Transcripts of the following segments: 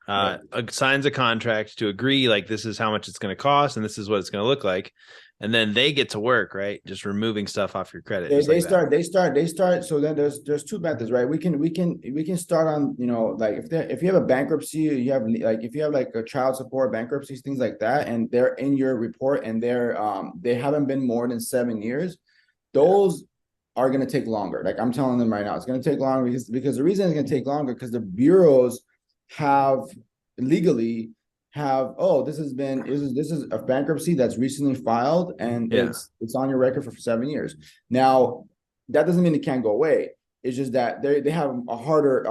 Yeah. signs a contract to agree, like, this is how much it's going to cost and this is what it's going to look like. And then they get to work, right? Just removing stuff off your credit, They just they like that. start they start they start. So then there's two methods, right? We can start on, like, if you have a bankruptcy, you have, like, if you have like a child support bankruptcies, things like that, and they're in your report and they haven't been more than 7 years, Yeah. those are going to take longer. Like, I'm telling them right now, it's going to take longer because the reason it's going to take longer because the bureaus have legally have, oh, this is a bankruptcy that's recently filed and Yeah. it's on your record for 7 years. Now, that doesn't mean it can't go away. It's just that they have a harder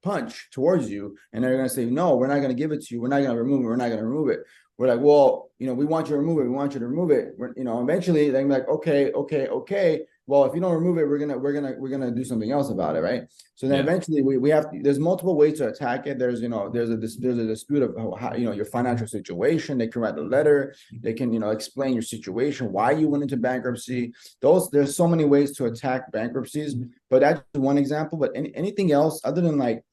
punch towards you, and they're going to say, no, we're not going to give it to you, we're not going to remove it, we're not going to remove it. We're like, well, we want you to remove it. We want you to remove it. Eventually they're like, okay, okay, okay. Well, if you don't remove it, we're gonna do something else about it, right? So then Yeah. eventually we have there's multiple ways to attack it. There's a dispute of how, your financial situation. They can write a letter. They can explain your situation, why you went into bankruptcy. There's so many ways to attack bankruptcies, but that's one example. But anything else other than like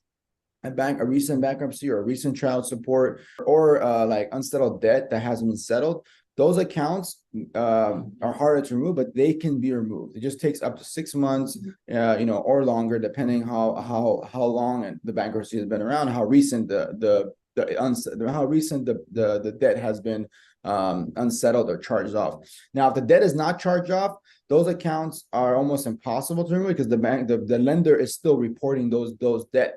a recent bankruptcy or a recent child support or like unsettled debt that hasn't been settled, those accounts are harder to remove, but they can be removed. It just takes up to 6 months, or longer, depending how long the bankruptcy has been around, how recent how recent the debt has been unsettled or charged off. Now, if the debt is not charged off, those accounts are almost impossible to remove because the lender is still reporting those debt.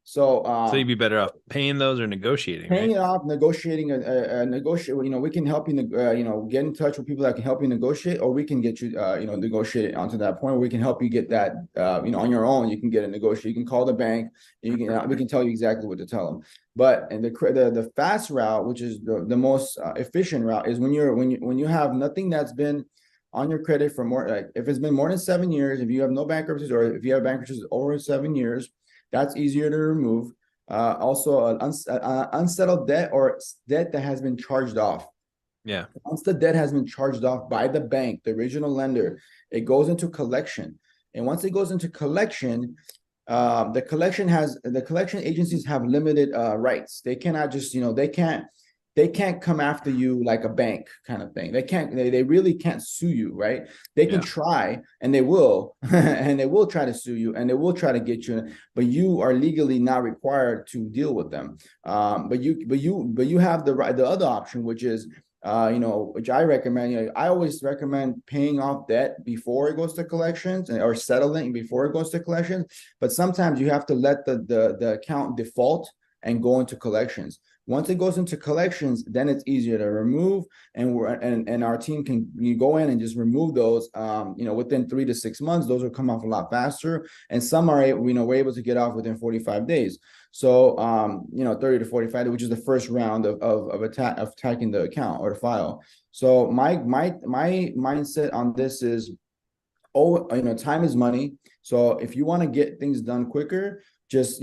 So So you'd be better off paying those or negotiating, paying right? it off, negotiating a negotiate. We can help you. Get in touch with people that can help you negotiate, or we can get you, negotiate it onto that point where we can help you get that, on your own. You can get a negotiate. You can call the bank. And we can tell you exactly what to tell them. But and the fast route, which is the most efficient route, is when you have nothing that's been on your credit for more, like if it's been more than 7 years, if you have no bankruptcies, or if you have bankruptcies over 7 years, that's easier to remove. Also, an unsettled debt or debt that has been charged off. Yeah. Once the debt has been charged off by the bank, the original lender, it goes into collection. And once it goes into collection, the collection agencies have limited rights. They cannot just, they can't come after you like a bank kind of thing. They really can't sue you, right? They can Yeah. try, and they will, and they will try to sue you, and they will try to get you, but you are legally not required to deal with them. But you have the other option, which is, which I recommend. I always recommend paying off debt before it goes to collections, or settling before it goes to collections. But sometimes you have to let the account default and go into collections. Once it goes into collections, then it's easier to remove, and our team can go in and just remove those. Within 3 to 6 months, those will come off a lot faster, and some are we're able to get off within 45 days. So 30 to 45, which is the first round of attacking the account or the file. So my mindset on this is, oh, time is money. So if you want to get things done quicker, just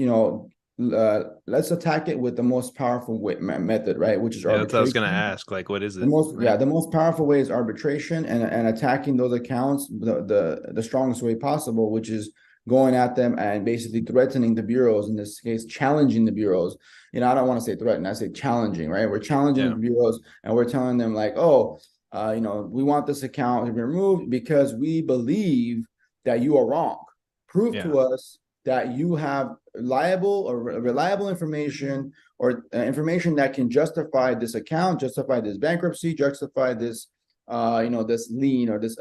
let's attack it with the most powerful method, right? Which is Yeah. That's what I was gonna arbitration. ask. Like, what is The it? most, yeah, Right. the most powerful way is arbitration, and attacking those accounts the strongest way possible, which is going at them and basically threatening the bureaus, in this case, challenging the bureaus. I don't want to say threaten, I say challenging, right? We're challenging the Yeah. bureaus, and we're telling them like, oh, we want this account to be removed because we believe that you are wrong. Prove Yeah. to us that you have liable or reliable information, or information that can justify this account, justify this bankruptcy, justify this, this lien, or this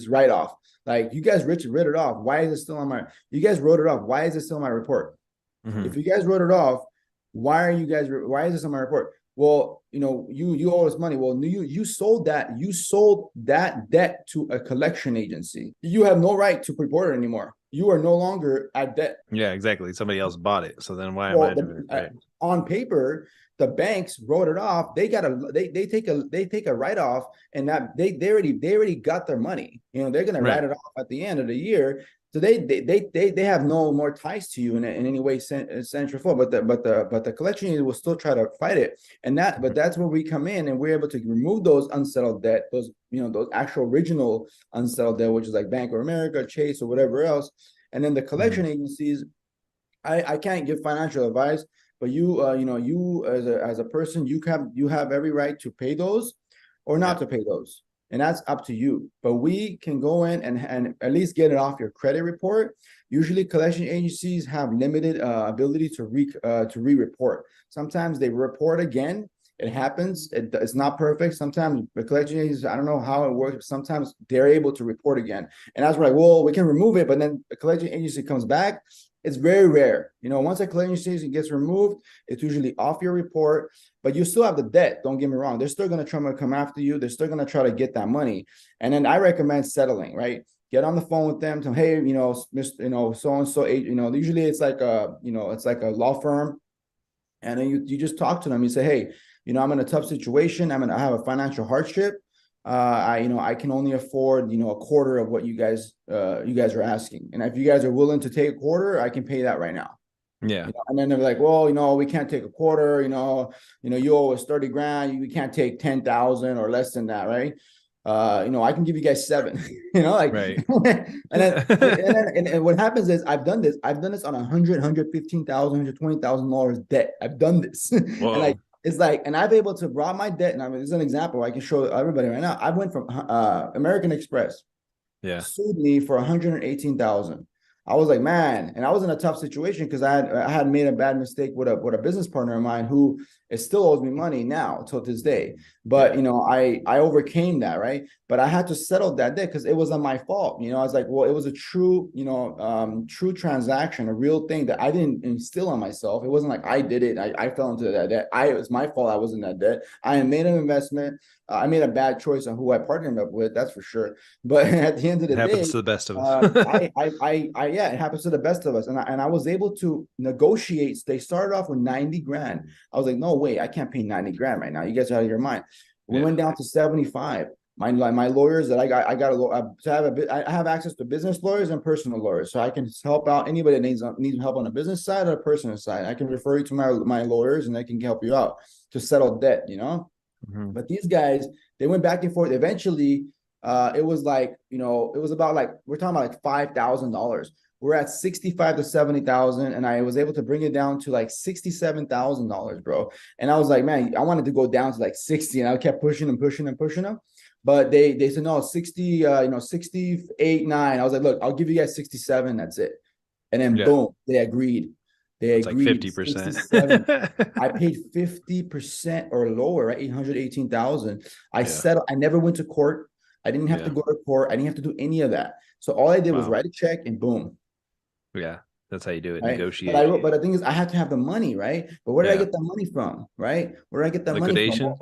write off. Like, you guys wrote it off. Why is it still on my? You guys wrote it off. Why is it still on my report? Hmm. If you guys wrote it off, why is this on my report? Well, you owe us money. Well, you sold that debt to a collection agency. You have no right to report it anymore. You are no longer at debt. Yeah, exactly. Somebody else bought it. So then why am I Well, doing it? Right. on paper, the banks wrote it off. They take a write off, and that they already got their money. They're gonna Right. write it off at the end of the year. So they have no more ties to you in any way, central for. But the collection unit will still try to fight it, but that's where we come in, and we're able to remove those unsettled debt, those actual original unsettled debt, which is like Bank of America, Chase, or whatever else. And then the Mm-hmm. collection agencies, I can't give financial advice, but you as a person, you have every right to pay those or not to pay those. And that's up to you. But we can go in and at least get it off your credit report. Usually collection agencies have limited ability to re-report. Sometimes they report again. It happens. It's not perfect. Sometimes the collection agencies, I don't know how it works, but sometimes they're able to report again. And that's like, well, we can remove it, but then the collection agency comes back. It's very rare. Once a collection agency gets removed, it's usually off your report, but you still have the debt. Don't get me wrong. They're still going to try to come after you. They're still going to try to get that money. And then I recommend settling, right? Get on the phone with them. Tell them, hey, Mr. So-and-so, usually it's like it's like a law firm. And then you just talk to them. You say, hey, I'm in a tough situation. I have a financial hardship. I can only afford, a quarter of what you guys are asking. And if you guys are willing to take a quarter, I can pay that right now. Yeah. And then they're like, well, we can't take a quarter, you owe us 30 grand. We can't take 10,000 or less than that. Right. I can give you guys 7, right. and what happens is I've done this on 100, $115,000, debt. I've done this. And it's like, and I've able to rob my debt. And this is an example I can show everybody right now. I went from American Express, sued me for 118,000. I was like, man, and I was in a tough situation because I had made a bad mistake with a business partner of mine who still owes me money now till this day. But I overcame that, right? But I had to settle that debt because it wasn't my fault. I was like, well, it was a true, true transaction, a real thing that I didn't instill on myself. It wasn't like I did it. I fell into that debt. It was my fault. I was in that debt. I made an investment. I made a bad choice on who I partnered up with. That's for sure. But at the end of the day, it happens to the best of us. It happens to the best of us. And I was able to negotiate. They started off with 90 grand. I was like, no way, I can't pay 90 grand right now. You guys are out of your mind. We went down to 75. My lawyers that I have access to business lawyers and personal lawyers, so I can help out anybody that needs help on the business side or the personal side. I can refer you to my lawyers, and they can help you out to settle debt. Mm-hmm. But these guys, they went back and forth. Eventually, it was like, it was about like, we're talking about like $5,000. We're at 65 to 70,000, and I was able to bring it down to like $67,000, bro. And I was like, man, I wanted to go down to like 60, and I kept pushing them. But they said no, 60, 68, 9. I was like, look, I'll give you guys 67. That's it. And then boom, they agreed. They agreed. Like 50%. I paid 50% or lower, right? 818,000. I settled. I never went to court. I didn't have to go to court. I didn't have to do any of that. So all I did was write a check and boom. Yeah, that's how you do it. Right? Negotiate. But the thing is, I had to have the money, right? But where did I get the money from, right? Where did I get that money from?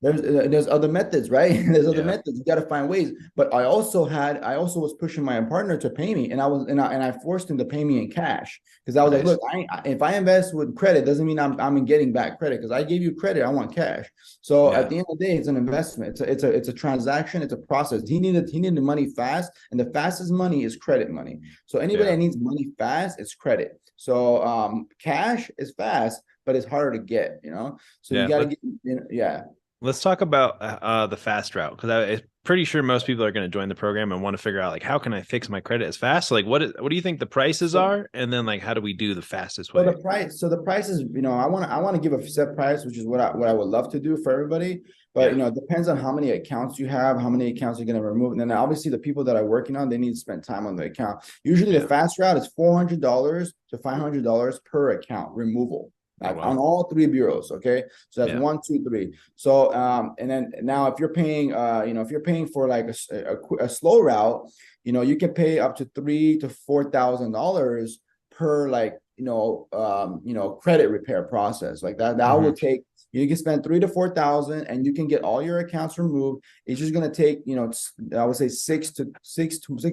There's other methods, right? There's other methods. You got to find ways. But I also was pushing my partner to pay me, and I forced him to pay me in cash because I was like, look, if I invest with credit, doesn't mean I'm getting back credit because I gave you credit. I want cash. So at the end of the day, it's an investment. It's a transaction. It's a process. He needed the money fast, and the fastest money is credit money. So anybody that needs money fast, it's credit. So cash is fast, but it's harder to get. So you got to get. Let's talk about the fast route, because I'm pretty sure most people are going to join the program and want to figure out like, how can I fix my credit as fast? So, like, what do you think the prices are, and then like, how do we do the fastest way? So the price is, I want to give a set price, which is what I would love to do for everybody. But it depends on how many accounts you have, how many accounts you're going to remove, and then obviously the people that are working on, they need to spend time on the account. Usually the fast route is $400 to $500 per account removal. On all 3 bureaus. Okay. So that's 1, 2, 3. So, and then now if you're paying, if you're paying for like a slow route, you can pay up to $3,000 to $4,000 per credit repair process like that. That will take, you can spend $3,000 to $4,000 and you can get all your accounts removed. It's just going to take, I would say 6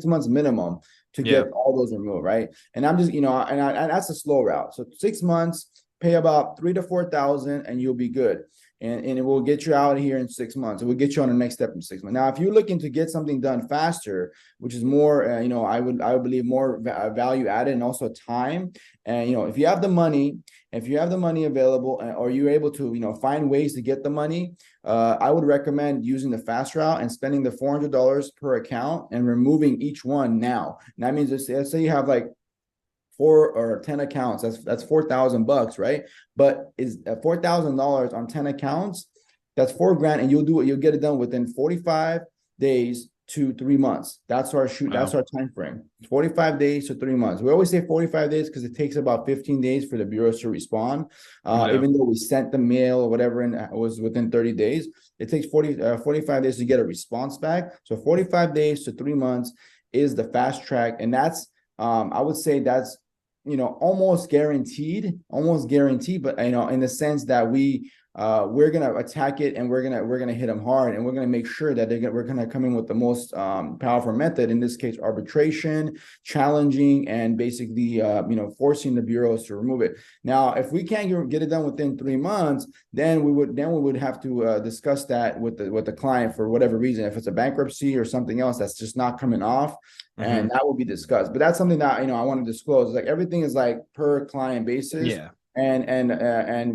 months minimum to get all those removed. Right. And I'm just, and that's a slow route. So 6 months, pay about $3,000 to $4,000 and you'll be good. And it will get you out of here in 6 months. It will get you on the next step in 6 months. Now, if you're looking to get something done faster, which is more, I would believe more value added and also time. And, if you have the money, available, or you're able to, find ways to get the money, I would recommend using the fast route and spending the $400 per account and removing each one now. And that means, let's say you have like 4 or 10 accounts, that's $4,000, right? But is $4,000 on 10 accounts, that's 4 grand, and you'll get it done within 45 days to 3 months. That's our that's our time frame. 45 days to 3 months. We always say 45 days because it takes about 15 days for the bureaus to respond. Even though we sent the mail or whatever and it was within 30 days, it takes 45 days to get a response back. So 45 days to 3 months is the fast track, and that's I would say that's almost guaranteed, but in the sense that we're gonna attack it, and we're gonna hit them hard, and we're gonna make sure that we're gonna come in with the most powerful method, in this case arbitration, challenging, and basically forcing the bureaus to remove it. Now, if we can't get it done within 3 months, then we would have to discuss that with the client for whatever reason. If it's a bankruptcy or something else that's just not coming off, and that will be discussed. But that's something that I want to disclose. Like, everything is like per client basis. Yeah. And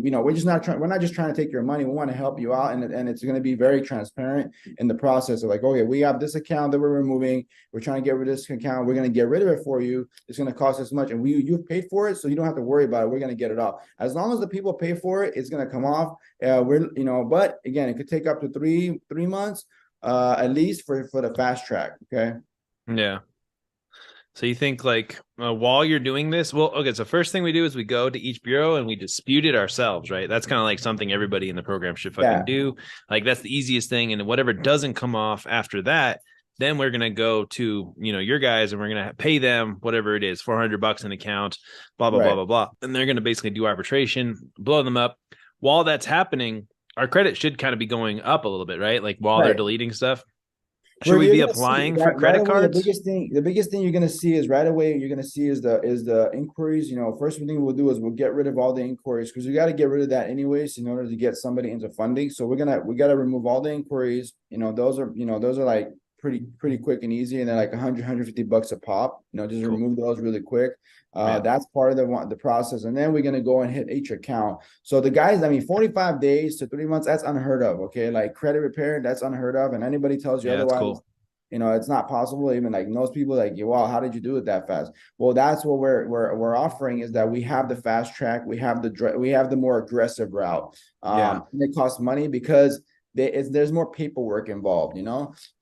we're not just trying to take your money. We want to help you out, and it's going to be very transparent in the process of like, okay, we have this account that we're removing. We're trying to get rid of this account. We're going to get rid of it for you. It's going to cost us much, and you've paid for it, so you don't have to worry about it. We're going to get it off. As long as the people pay for it, it's going to come off. But again, it could take up to three months at least for the fast track. Okay. Yeah. So you think like while you're doing this, well, okay, so first thing we do is we go to each bureau and we dispute it ourselves, right? That's kind of like something everybody in the program should fucking do. Like, that's the easiest thing. And whatever doesn't come off after that, then we're going to go to, your guys, and we're going to pay them whatever it is, $400 an account, blah, blah, blah, blah, blah. And they're going to basically do arbitration, blow them up. While that's happening, our credit should kind of be going up a little bit, right? Like while they're deleting stuff. Should we be applying for credit cards? The biggest thing you're going to see is right away. You're going to see is the inquiries. First thing we'll do is we'll get rid of all the inquiries, because we got to get rid of that anyways in order to get somebody into funding. So we got to remove all the inquiries. Those are like pretty quick and easy, and they're like $150 a pop. Just remove those really quick. That's part of the process, and then we're gonna go and hit each account. So the guys, 45 days to 3 months, that's unheard of. Okay, like credit repair, that's unheard of, and anybody tells you otherwise, it's not possible. Even like most people, like, wow, how did you do it that fast? Well, that's what we're offering, is that we have the fast track, we have the more aggressive route. And it costs money because there's more paperwork involved,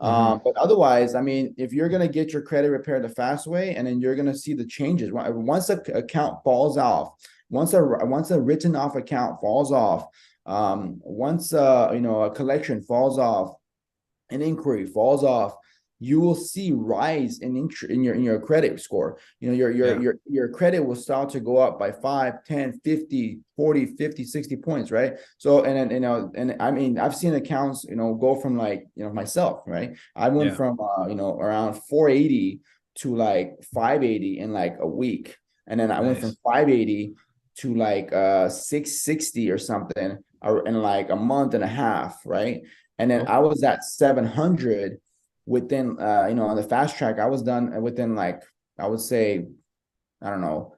but otherwise, if you're going to get your credit repaired the fast way, and then you're going to see the changes once an account falls off, once a written off account falls off, once a collection falls off, an inquiry falls off, you will see rise in your credit score. Your credit will start to go up by 5, 10, 50, 40, 50, 60 points, right? So, I've seen accounts, go from like, myself, right? I went from, around 480 to like 580 in like a week. And then I went from 580 to like 660 or something in like a month and a half, right? And then I was at 700 within, on the fast track. I was done within like, I would say, I don't know,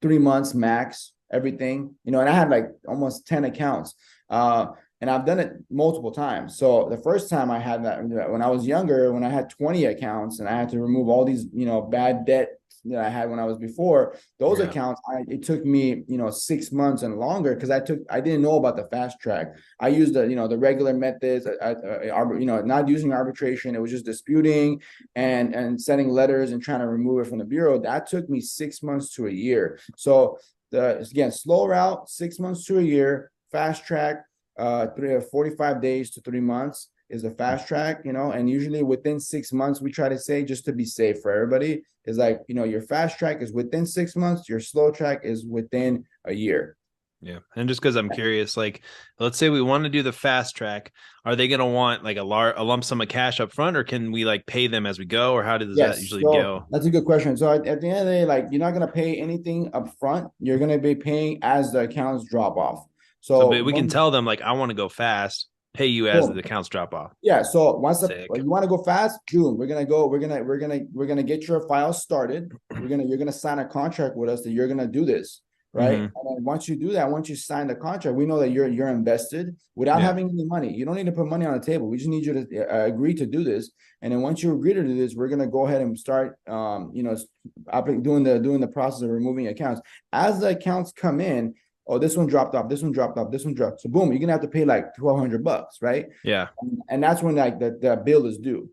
3 months max, everything, and I had like almost 10 accounts. And I've done it multiple times. So the first time I had that when I was younger, when I had 20 accounts and I had to remove all these, bad debt that I had when I was before, those accounts, it took me, 6 months and longer, because I didn't know about the fast track. I used the regular methods, not using arbitration. It was just disputing and sending letters and trying to remove it from the bureau. That took me 6 months to a year. So again, slow route, 6 months to a year, fast track, 45 days to 3 months is a fast track, and usually within 6 months, we try to say, just to be safe for everybody, is like, your fast track is within 6 months, your slow track is within a year. Yeah. And just because I'm curious, like, let's say we want to do the fast track, are they going to want like a lump sum of cash up front, or can we like pay them as we go, or how does that usually go? That's a good question. So at the end of the day, like, you're not going to pay anything up front. You're going to be paying as the accounts drop off. So we can tell them, like, I want to go fast, pay you as the accounts drop off. Yeah. So once you want to go fast, June, we're gonna get your file started. You're gonna sign a contract with us that you're gonna do this, right? Mhm. And then once you do that, once you sign the contract, we know that you're invested without Yeah. having any money. You don't need to put money on the table. We just need you to agree to do this. And then once you agree to do this, we're gonna go ahead and start, doing the process of removing accounts. As the accounts come in, oh, this one dropped off, this one dropped off, this one dropped. So boom, you're gonna have to pay like $1,200, right? Yeah. And that's when like the bill is due.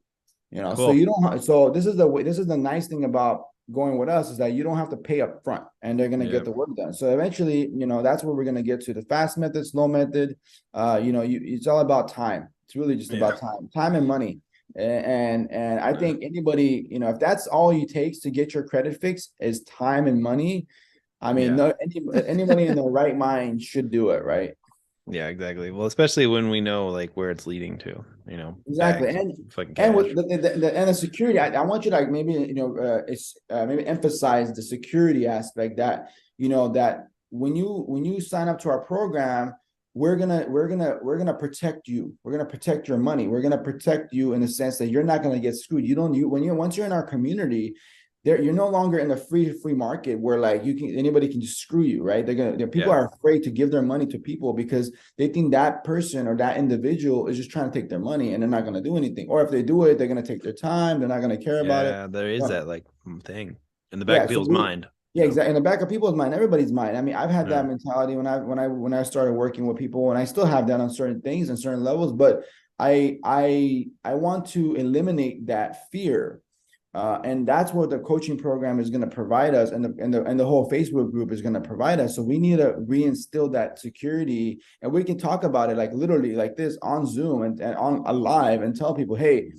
So Cool. you don't. So this is the nice thing about going with us is that you don't have to pay up front, and they're gonna Yeah. get the work done. So eventually, that's where we're gonna get to the fast method, slow method. It's all about time. It's really just Yeah. about time and money. And I think anybody, if that's all it takes to get your credit fixed is time and money. I mean, Yeah. no, anybody in their right mind should do it, right? Yeah, exactly. Well, especially when we know like where it's leading to, Exactly, bags of and fucking and cash. with the security, I want you to like maybe it's maybe emphasize the security aspect that that when you sign up to our program, we're gonna protect you. We're gonna protect your money. We're gonna protect you in the sense that you're not gonna get screwed. Once you're in our community, you're no longer in the free market where like anybody can just screw you, right? People Yeah. are afraid to give their money to people because they think that person or that individual is just trying to take their money and they're not going to do anything. Or if they do it, they're going to take their time. They're not going to care about it. Yeah, there is No. that like thing in the back Yeah. of people's mind. Yeah, exactly. In the back of people's mind, everybody's mind. I mean, I've had Yeah. that mentality when I started working with people, and I still have that on certain things and certain levels. But I want to eliminate that fear. And that's what the coaching program is going to provide us, and the whole Facebook group is going to provide us. So we need to reinstill that security, and we can talk about it like literally like this on Zoom and on live and tell people, hey,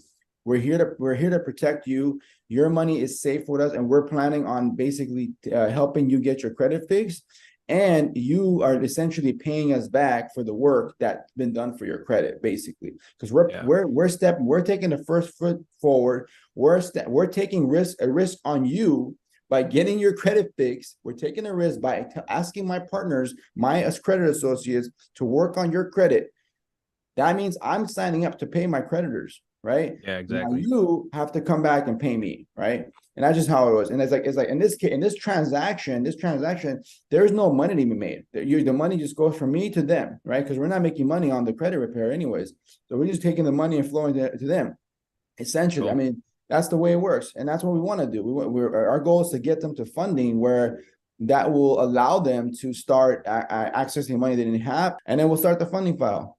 we're here to protect you. Your money is safe with us, and we're planning on basically helping you get your credit fixed. And you are essentially paying us back for the work that's been done for your credit, basically, because Yeah. we're taking the first foot forward. We're taking a risk on you by getting your credit fixed. We're taking a risk by asking my partners, my as credit associates, to work on your credit. That means I'm signing up to pay my creditors, right? Yeah, Now exactly. you have to come back and pay me, right? And that's just how it was. And it's like in this case, in this transaction, there's no money to be made. The money just goes from me to them, right? Because we're not making money on the credit repair anyways. So we're just taking the money and flowing to them. Essentially, I Cool. mean, that's the way it works, and that's what we want to do. Our goal is to get them to funding where that will allow them to start accessing money they didn't have, and then we'll start the funding file.